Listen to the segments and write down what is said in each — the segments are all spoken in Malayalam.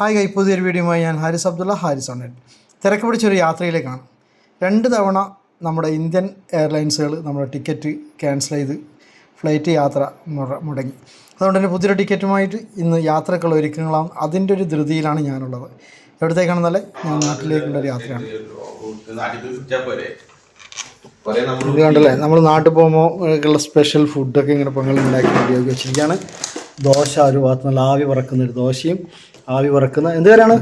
ഹായ് ഗൈ, പുതിയൊരു വീഡിയോയുമായി ഞാൻ ഹാരിസ് അബ്ദുള്ള, ഹാരിസ് ഓൺ നെറ്റ്. തിരക്ക് പിടിച്ചൊരു യാത്രയിലേക്കാണ്. 2 തവണ നമ്മുടെ ഇന്ത്യൻ എയർലൈൻസുകൾ നമ്മുടെ ടിക്കറ്റ് ക്യാൻസൽ ചെയ്ത് ഫ്ലൈറ്റ് യാത്ര മുടങ്ങി. അതുകൊണ്ട് തന്നെ പുതിയൊരു ടിക്കറ്റുമായിട്ട് ഇന്ന് യാത്രക്കുള്ള ഒരുക്കങ്ങളാണ്. അതിൻ്റെ ഒരു ധൃതിയിലാണ് ഞാനുള്ളത്. എവിടത്തേക്കാണെന്നല്ലേ, ഞാൻ നാട്ടിലേക്കുള്ളൊരു യാത്രയാണ്. ഇത് കണ്ടല്ലേ, നമ്മൾ നാട്ടിൽ പോകുമ്പോൾ ഉള്ള സ്പെഷ്യൽ ഫുഡൊക്കെ ഇങ്ങനെ പൊങ്ങൾ ഉണ്ടാക്കി റെഡിയാക്കി വെച്ചിരിക്കുകയാണ്. ദോശ ഒരു ഭാഗത്ത് നല്ല ആവി പറക്കുന്നൊരു ദോശയും ആവി പറക്കുന്ന എന്ത് കറിയാണ്?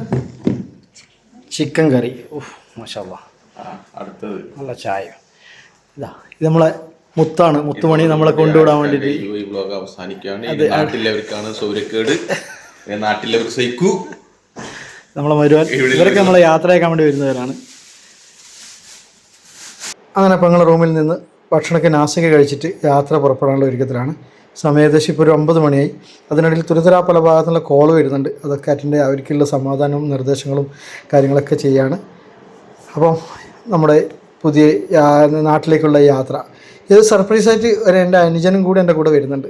ചിക്കൻ കറി. ഓഹ് മാഷാല്ലാ. അടുത്തത് നല്ല ചായ. ഇതാ ഇത് നമ്മളെ മുത്താണ്, മുത്തുമണി നമ്മളെ കൊണ്ടുവിടാൻ വേണ്ടിയിട്ട്. നമ്മളെ മരുവാൻ ഇവരൊക്കെ നമ്മളെ യാത്രയാക്കാൻ വേണ്ടി വരുന്നവരാണ്. അങ്ങനെ അപ്പോൾ ഞങ്ങൾ റൂമിൽ നിന്ന് ഭക്ഷണമൊക്കെ നാസ്തിക കഴിച്ചിട്ട് യാത്ര പുറപ്പെടാനുള്ള ഒരുക്കത്തിലാണ്. സമയദേശം ഇപ്പോൾ ഒരു 9 മണിയായി. അതിനിടയിൽ തുരിതരാ പല ഭാഗത്തുള്ള കോൾ വരുന്നുണ്ട്. അതൊക്കെ അറ്റൻഡ് അവർക്കുള്ള സമാധാനവും നിർദ്ദേശങ്ങളും കാര്യങ്ങളൊക്കെ ചെയ്യാണ്. അപ്പോൾ നമ്മുടെ പുതിയ നാട്ടിലേക്കുള്ള യാത്ര ഇത് സർപ്രൈസായിട്ട് എൻ്റെ അനുജനും കൂടി എൻ്റെ കൂടെ വരുന്നുണ്ട്.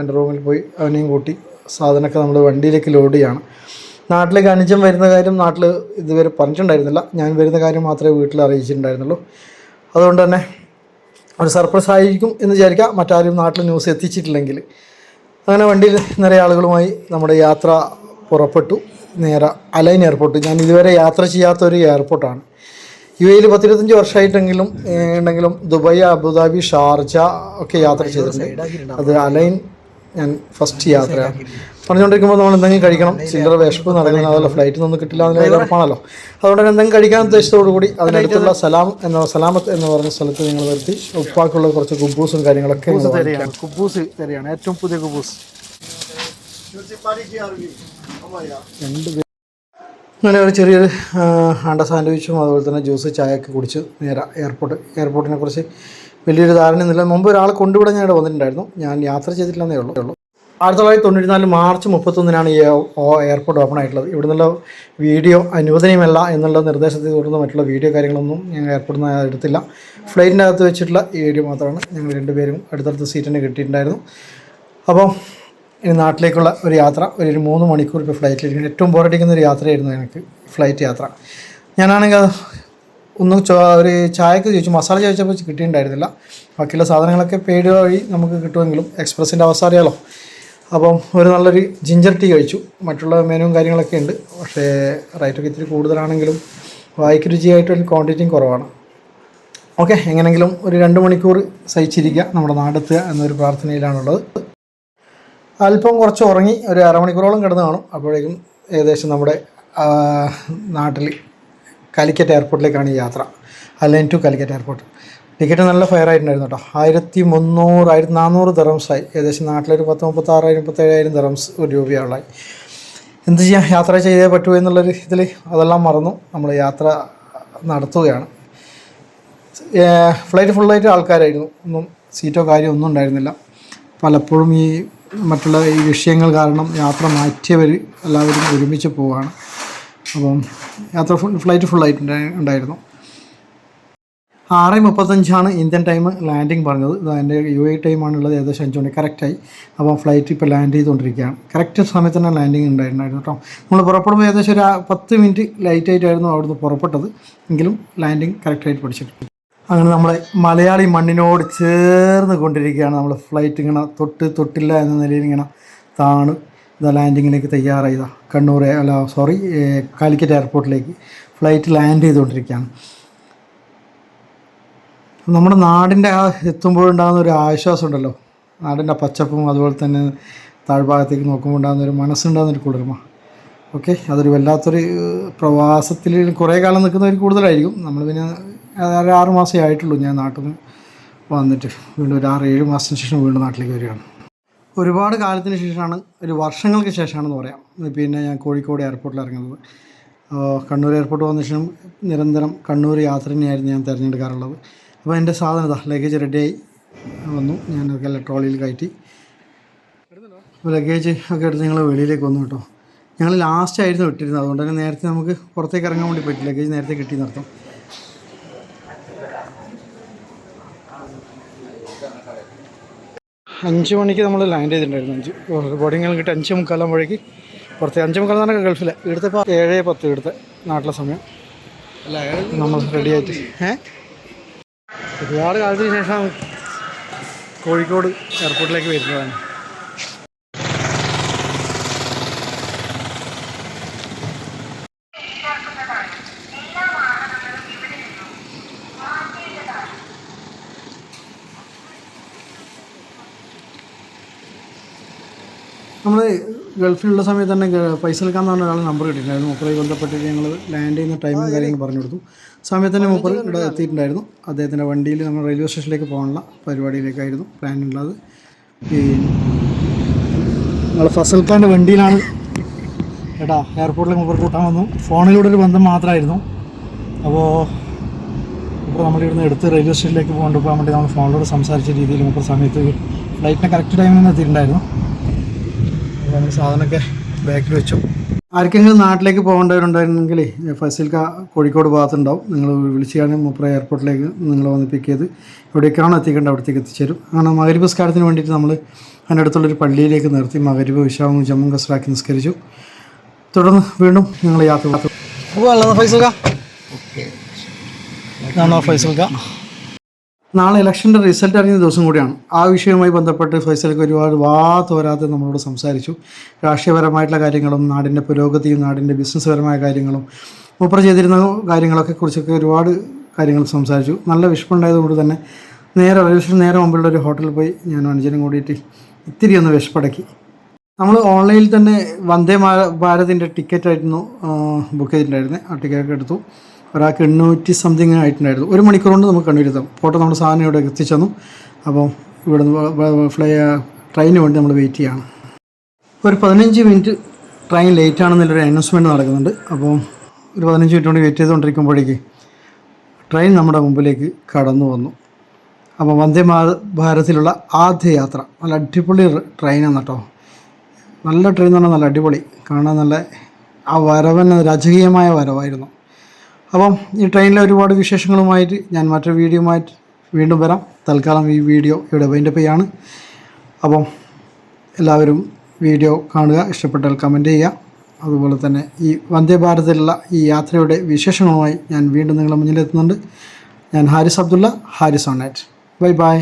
എൻ്റെ റൂമിൽ പോയി അവനെയും കൂട്ടി സാധനമൊക്കെ നമ്മൾ വണ്ടിയിലേക്ക് ലോഡ് ചെയ്യാണ്. നാട്ടിലേക്ക് അനുജൻ വരുന്ന കാര്യം നാട്ടിൽ ഇതുവരെ പറഞ്ഞിട്ടുണ്ടായിരുന്നില്ല. ഞാൻ വരുന്ന കാര്യം മാത്രമേ വീട്ടിൽ അറിയിച്ചിട്ടുണ്ടായിരുന്നുള്ളൂ. അതുകൊണ്ട് തന്നെ ഒരു സർപ്രൈസ് ആയിരിക്കും എന്ന് വിചാരിക്കുക, മറ്റാരും നാട്ടിൽ ന്യൂസ് എത്തിച്ചിട്ടില്ലെങ്കിൽ. അങ്ങനെ വണ്ടിയിൽ നിറയെ ആളുകളുമായി നമ്മുടെ യാത്ര പുറപ്പെട്ടു. നേരെ അലൈൻ എയർപോർട്ട്. ഞാൻ ഇതുവരെ യാത്ര ചെയ്യാത്തൊരു എയർപോർട്ടാണ്. UAE 10-25 വർഷമായിട്ടെങ്കിലും ഉണ്ടെങ്കിലും ദുബായ്, അബുദാബി, ഷാർജ ഒക്കെ യാത്ര ചെയ്തിട്ടുണ്ട്. അത് അലൈൻ ഞാൻ ഫസ്റ്റ് യാത്രയാണ്. പറഞ്ഞുകൊണ്ടിരിക്കുമ്പോൾ നമ്മൾ എന്തെങ്കിലും കഴിക്കണം. ചില്ലറ വിശപ്പ് നടക്കുന്നത്, അതല്ല ഫ്ലൈറ്റിൽ നിന്നൊന്നും കിട്ടില്ല, അതിന് ഉറപ്പാണല്ലോ. അതുകൊണ്ട് തന്നെ എന്തെങ്കിലും കഴിക്കാൻ ഉദ്ദേശത്തോടു കൂടി അതിനടുത്തുള്ള സലാമത്ത് എന്ന് പറഞ്ഞ സ്ഥലത്ത് നിങ്ങൾ നിർത്തി ഉപ്പാക്കുള്ള കുറച്ച് കുബൂസും കാര്യങ്ങളൊക്കെ കുബൂസ് തരികയാണ്. ഏറ്റവും പുതിയ കുബൂസ്. അങ്ങനെ ഒരു ചെറിയൊരു അണ്ട സാൻഡ്വിച്ചും അതുപോലെ തന്നെ ജ്യൂസ്, ചായയൊക്കെ കുടിച്ച് നേരെ എയർപോർട്ടിനെ കുറിച്ച് വലിയൊരു ധാരണയൊന്നുമില്ല. മുമ്പ് ഒരാളെ കൊണ്ടുവിടാൻ ഞാൻ ഇവിടെ വന്നിട്ടുണ്ടായിരുന്നു. ഞാൻ യാത്ര ചെയ്തിട്ടില്ലെന്നേ ഉള്ളൂ. 1994 മാർച്ച് 31 ഈ എയർപോർട്ട് ഓപ്പൺ ആയിട്ടുള്ളത്. ഇവിടെ നിന്നുള്ള വീഡിയോ അനുവദനീയമല്ല എന്നുള്ള നിർദ്ദേശത്തെ തുടർന്ന് മറ്റുള്ള വീഡിയോ കാര്യങ്ങളൊന്നും ഞങ്ങൾ എയർപോർട്ടിൽ നിന്ന് എടുത്തില്ല. ഫ്ലൈറ്റിൻ്റെ അകത്ത് വെച്ചിട്ടുള്ള ഈ വീഡിയോ മാത്രമാണ്. ഞങ്ങൾ 2 പേരും അടുത്തടുത്ത് സീറ്റിന് കിട്ടിയിട്ടുണ്ടായിരുന്നു. അപ്പോൾ ഇനി നാട്ടിലേക്കുള്ള ഒരു യാത്ര ഒരു 3 മണിക്കൂർ ഇപ്പോൾ ഫ്ലൈറ്റിലിരിക്കുന്നത്. ഏറ്റവും ബോറടിക്കുന്ന ഒരു യാത്രയായിരുന്നു എനിക്ക് ഫ്ലൈറ്റ് യാത്ര. ഞാനാണെങ്കിൽ ഒന്നും ഒരു ചായക്ക് ചോദിച്ചു, മസാല ചോദിച്ചപ്പോൾ കിട്ടിയിട്ടുണ്ടായിരുന്നില്ല. ബാക്കിയുള്ള സാധനങ്ങളൊക്കെ പെയ്ഡ് വഴി നമുക്ക് കിട്ടുമെങ്കിലും എക്സ്പ്രസിൻ്റെ അവസ്ഥ അറിയാലോ. അപ്പം ഒരു നല്ലൊരു ജിഞ്ചർ ടീ കഴിച്ചു. മറ്റുള്ള മെനുവും കാര്യങ്ങളൊക്കെ ഉണ്ട്. പക്ഷേ റേറ്റൊക്കെ ഇത്തിരി കൂടുതലാണെങ്കിലും വായിക്ക് രുചിയായിട്ട് ക്വാണ്ടിറ്റിയും കുറവാണ്. ഓക്കെ, എങ്ങനെയെങ്കിലും ഒരു 2 മണിക്കൂർ സഹിച്ചിരിക്കുക, നമ്മുടെ നാടെത്തുക എന്നൊരു പ്രാർത്ഥനയിലാണുള്ളത്. അല്പം കുറച്ച് ഉറങ്ങി ഒരു അരമണിക്കൂറോളം കിടന്ന് കാണും. അപ്പോഴേക്കും ഏകദേശം നമ്മുടെ നാട്ടിൽ കാലിക്കറ്റ് എയർപോർട്ടിലേക്കാണ് ഈ യാത്ര. അലൈൻ ടു കാലിക്കറ്റ് എയർപോർട്ട്. ടിക്കറ്റ് നല്ല ഫെയർ ആയിട്ടുണ്ടായിരുന്നു കേട്ടോ. 1300-1400 ദിറംസായി. ഏകദേശം നാട്ടിലൊരു 36,000-37,000 ദിറംസ് ഒരു രൂപയുള്ളായി. എന്ത് ചെയ്യാം, യാത്ര ചെയ്തേ പറ്റൂ എന്നുള്ളൊരു ഇതിൽ അതെല്ലാം മറന്നു നമ്മൾ യാത്ര നടത്തുകയാണ്. ഫ്ലൈറ്റ് ഫുള്ളായിട്ട് ആൾക്കാരായിരുന്നു. ഒന്നും സീറ്റോ കാര്യമോ ഒന്നും ഉണ്ടായിരുന്നില്ല. പലപ്പോഴും ഈ മറ്റുള്ള ഈ വിഷയങ്ങൾ കാരണം യാത്ര മാറ്റിയവർ എല്ലാവരും ഒരുമിച്ച് പോവുകയാണ്. അപ്പം ഫ്ലൈറ്റ് ഫുള്ളായിട്ടുണ്ടായിരുന്നു. 6:35 ഇന്ത്യൻ ടൈം ലാൻഡിങ് പറഞ്ഞത്. എൻ്റെ UAE ടൈമാണുള്ളത്. ഏകദേശം 5 മണി കറക്റ്റായി. അപ്പോൾ ഫ്ലൈറ്റ് ഇപ്പോൾ ലാൻഡ് ചെയ്തുകൊണ്ടിരിക്കുകയാണ്. കറക്റ്റ് സമയത്ത് തന്നെ ലാൻഡിങ് ഉണ്ടായിരുന്നു കേട്ടോ. നമ്മൾ പുറപ്പെടുമ്പോൾ ഏകദേശം ഒരു 10 മിനിറ്റ് ലൈറ്റായിട്ടായിരുന്നു അവിടുന്ന് പുറപ്പെട്ടത്. എങ്കിലും ലാൻഡിങ് കറക്റ്റായിട്ട് പഠിച്ചിട്ടുണ്ട്. അങ്ങനെ നമ്മളെ മലയാളി മണ്ണിനോട് ചേർന്ന് കൊണ്ടിരിക്കുകയാണ്. നമ്മൾ ഫ്ലൈറ്റ് ഇങ്ങനെ തൊട്ടില്ല എന്ന നിലയിൽ ഇങ്ങനെ താണ് ഇതാ ലാൻഡിങ്ങിലേക്ക് തയ്യാറായതാ. കാലിക്കറ്റ് എയർപോർട്ടിലേക്ക് ഫ്ലൈറ്റ് ലാൻഡ് ചെയ്തുകൊണ്ടിരിക്കുകയാണ്. നമ്മുടെ നാടിൻ്റെ എത്തുമ്പോഴുണ്ടാകുന്ന ഒരു ആശ്വാസം ഉണ്ടല്ലോ, നാടിൻ്റെ പച്ചപ്പും അതുപോലെ തന്നെ താഴ്ഭാഗത്തേക്ക് നോക്കുമ്പോൾ ഉണ്ടാകുന്നൊരു മനസ്സുണ്ടാകുന്നൊരു കുളിർമ. ഓക്കെ, അതൊരു വല്ലാത്തൊരു പ്രവാസത്തിൽ കുറേ കാലം നിൽക്കുന്നവർ കൂടുതലായിരിക്കും. നമ്മൾ പിന്നെ 6 മാസമേ ആയിട്ടുള്ളൂ ഞാൻ നാട്ടിൽ നിന്ന് വന്നിട്ട്. വീണ്ടും ഒരു 6-7 മാസത്തിന് ശേഷം വീണ്ടും നാട്ടിലേക്ക് വരികയാണ്. ഒരുപാട് കാലത്തിന് ശേഷമാണ്, ഒരു വർഷങ്ങൾക്ക് ശേഷമാണെന്ന് പറയാം, പിന്നെ ഞാൻ കോഴിക്കോട് എയർപോർട്ടിൽ ഇറങ്ങുന്നത്. കണ്ണൂർ എയർപോർട്ട് വന്ന ശേഷം നിരന്തരം കണ്ണൂർ യാത്ര തന്നെയായിരുന്നു ഞാൻ തിരഞ്ഞെടുക്കാറുള്ളത്. അപ്പോൾ എൻ്റെ സാധനം ലഗേജ് റെഡിയായി വന്നു. ഞാനൊക്കെ ട്രോളിയിൽ കയറ്റി ലഗേജ് ഒക്കെ എടുത്ത് ഞങ്ങൾ വെളിയിലേക്ക് വന്നു കേട്ടോ. ഞങ്ങൾ ലാസ്റ്റ് ആയിരുന്നു ഇട്ടിരുന്നത്. അതുകൊണ്ട് തന്നെ നേരത്തെ നമുക്ക് പുറത്തേക്ക് ഇറങ്ങാൻ വേണ്ടി പറ്റില്ല. ലഗേജ് നേരത്തെ കിട്ടി നടത്തും. 5 മണിക്ക് നമ്മൾ ലാൻഡ് ചെയ്തിട്ടുണ്ടായിരുന്നു. ബോർഡിങ്ങെല്ലാം കിട്ടി 5:45 പുറത്ത് 5:45 ഗൾഫിൽ. ഇവിടുത്തെ ഇപ്പോൾ 7:10 ഇവിടുത്തെ നാട്ടിലെ സമയം. നമ്മൾ റെഡി ആയിട്ട് ഒരുപാട് കാലത്തിന് ശേഷം കോഴിക്കോട് എയർപോർട്ടിലേക്ക് വരുന്നതാണ്. നമ്മൾ ഗൾഫിലുള്ള സമയത്ത് തന്നെ പൈസ എടുക്കാമെന്ന് പറഞ്ഞ ഒരാൾ നമ്പർ കിട്ടിയിട്ടുണ്ടായിരുന്നു. മൂപ്പറുമായി ബന്ധപ്പെട്ടിട്ട് ഞങ്ങൾ ലാൻഡ് ചെയ്യുന്ന ടൈമും കാര്യങ്ങളും പറഞ്ഞു കൊടുത്തു. സമയത്ത് തന്നെ മൂപ്പർ ഇവിടെ എത്തിയിട്ടുണ്ടായിരുന്നു. അദ്ദേഹത്തിൻ്റെ വണ്ടിയിൽ നമ്മൾ റെയിൽവേ സ്റ്റേഷനിലേക്ക് പോകാനുള്ള പരിപാടിയിലേക്കായിരുന്നു പ്ലാൻ ഉള്ളത്. പിന്നെ നമ്മൾ ഫസൽ ഖാൻ്റെ വണ്ടിയിലാണ് ഏട്ടാ എയർപോർട്ടിലേക്ക് മൂപ്പർ കൂട്ടാൻ വന്നു. ഫോണിലൂടെ ഒരു ബന്ധം മാത്രമായിരുന്നു. അപ്പോൾ ഇപ്പോൾ നമ്മളിവിടുന്ന് എടുത്ത് റെയിൽവേ സ്റ്റേഷനിലേക്ക് പോകാൻ വേണ്ടി നമ്മൾ ഫോണിലൂടെ സംസാരിച്ച രീതിയിൽ മൂപ്പർ സമയത്ത് ഫ്ലൈറ്റിനെ കറക്റ്റ് ടൈമിൽ നിന്ന് എത്തിയിട്ടുണ്ടായിരുന്നു. നമ്മൾ സാധനമൊക്കെ ബാക്കിൽ വെച്ചു. ആർക്കെങ്കിലും നാട്ടിലേക്ക് പോകേണ്ടവരുണ്ടായിരുന്നെങ്കിൽ ഫസിൽക്ക കോഴിക്കോട് ഭാഗത്തുണ്ടാവും. നിങ്ങൾ വിളിച്ചാണ് മൂപ്പറ എയർപോർട്ടിലേക്ക് നിങ്ങൾ വന്ന് പിക്ക് ചെയ്ത് എവിടേക്കാണോ എത്തിക്കേണ്ടത് അവിടത്തേക്ക് എത്തിച്ചേരും. അങ്ങനെ മഗ്‌രിബ് നിസ്കാരത്തിന് വേണ്ടിയിട്ട് നമ്മൾ അതിൻ്റെ അടുത്തുള്ളൊരു പള്ളിയിലേക്ക് നിർത്തി മഗ്‌രിബ് ഇശാവും ജമ്മും കസ്റാക്കി നിസ്കരിച്ചു. തുടർന്ന് വീണ്ടും ഞങ്ങൾ യാത്ര ഫൈസൽക്ക ഫൈസൽക്ക നാളെ ഇലക്ഷൻ്റെ റിസൾട്ട് അറിയുന്ന ദിവസം കൂടിയാണ്. ആ വിഷയവുമായി ബന്ധപ്പെട്ട് ഫൈസൽക്ക് ഒരുപാട് തോരാതെ നമ്മളോട് സംസാരിച്ചു. രാഷ്ട്രീയപരമായിട്ടുള്ള കാര്യങ്ങളും നാടിൻ്റെ പുരോഗതിയും നാടിൻ്റെ ബിസിനസ് പരമായ കാര്യങ്ങളും മൂപ്പർ ചെയ്തിരുന്ന കാര്യങ്ങളൊക്കെ കുറിച്ചൊക്കെ ഒരുപാട് കാര്യങ്ങൾ സംസാരിച്ചു. നല്ല വിശപ്പുണ്ടായതുകൊണ്ട് തന്നെ നേരെ മുമ്പിലുള്ള ഒരു ഹോട്ടലിൽ പോയി ഞാനും അനുജനും കൂടിയിട്ട് ഇത്തിരി ഒന്ന് വിശപ്പടക്കി. നമ്മൾ ഓൺലൈനിൽ തന്നെ വന്ദേ ഭാരതിൻ്റെ ടിക്കറ്റായിരുന്നു ബുക്ക് ചെയ്തിട്ടുണ്ടായിരുന്നത്. ആ ടിക്കറ്റൊക്കെ എടുത്തു. ഒരാൾക്ക് 800 സംതിങ് ആയിട്ടുണ്ടായിരുന്നു. 1 മണിക്കൂർ കൊണ്ട് നമുക്ക് കണ്ടുവരുത്താം. ഫോട്ടോ നമ്മുടെ സാധനം ഇവിടെ എത്തിച്ചു തന്നു. അപ്പോൾ ഇവിടെ ട്രെയിനിന് വേണ്ടി നമ്മൾ വെയിറ്റ് ചെയ്യണം. ഒരു 15 മിനിറ്റ് ട്രെയിൻ ലേറ്റ് ആണെന്നുള്ളൊരു അനൗൺസ്മെൻറ്റ് നടക്കുന്നുണ്ട്. അപ്പോൾ ഒരു 15 മിനിറ്റ് കൊണ്ട് വെയിറ്റ് ചെയ്തുകൊണ്ടിരിക്കുമ്പോഴേക്ക് ട്രെയിൻ നമ്മുടെ മുമ്പിലേക്ക് കടന്നു വന്നു. അപ്പോൾ വന്ദേ ഭാരതിലുള്ള ആദ്യ യാത്ര നല്ല അടിപൊളി ട്രെയിനാണ് കേട്ടോ. നല്ല ട്രെയിൻ എന്ന് പറഞ്ഞാൽ നല്ല അടിപൊളി, കാണാൻ നല്ല ആ വരവന് രാജകീയമായ വരവായിരുന്നു. അപ്പം ഈ ട്രെയിനിലെ ഒരുപാട് വിശേഷങ്ങളുമായിട്ട് ഞാൻ മറ്റൊരു വീഡിയോയുമായിട്ട് വീണ്ടും വരാം. തൽക്കാലം ഈ വീഡിയോ ഇവിടെ വൈൻഡപ്പ് ചെയ്യാണ്. അപ്പം എല്ലാവരും വീഡിയോ കാണുക, ഇഷ്ടപ്പെട്ടാൽ കമൻറ്റ് ചെയ്യുക. അതുപോലെ തന്നെ ഈ വന്ദേ ഭാരതിലുള്ള ഈ യാത്രയുടെ വിശേഷങ്ങളുമായി ഞാൻ വീണ്ടും നിങ്ങളുടെ മുന്നിലെത്തുന്നുണ്ട്. ഞാൻ Haris Abdulla, Haris on net. Bye by.